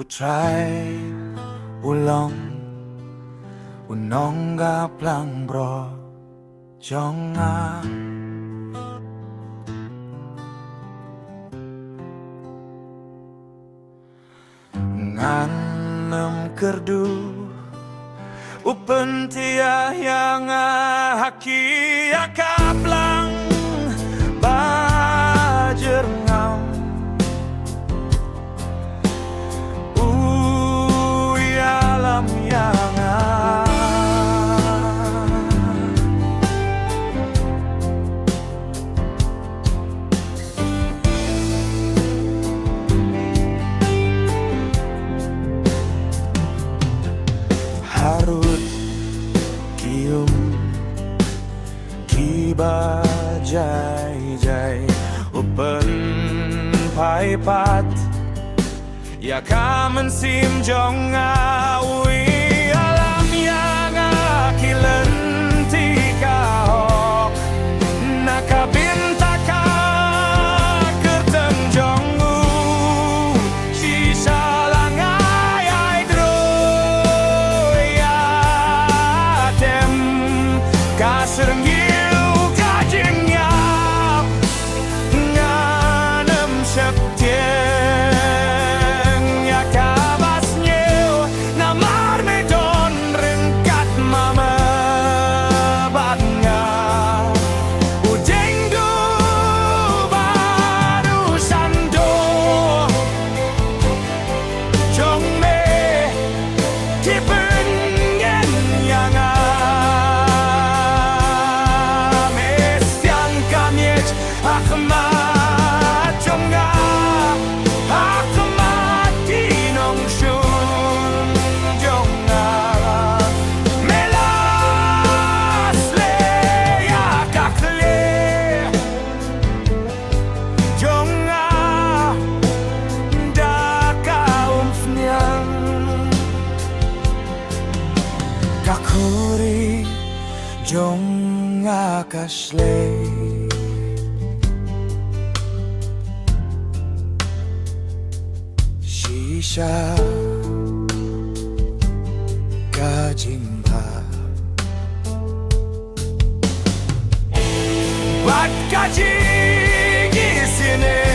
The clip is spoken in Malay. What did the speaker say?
Trai, ulong, Nongaplangbrot, jonga. Nganem kerdu, upentia yang haki akaplang bajer ngam. Alam yang harut kium kibajai-jai upen paipat ya kamen sim jong awi alam yang akilen tika hok nakabintaka kerteng jongu sisa langai ai dro ya tem kaserngil kajingnya nganem setia kakuri jong akasle shisha kajimpa wat kajing isine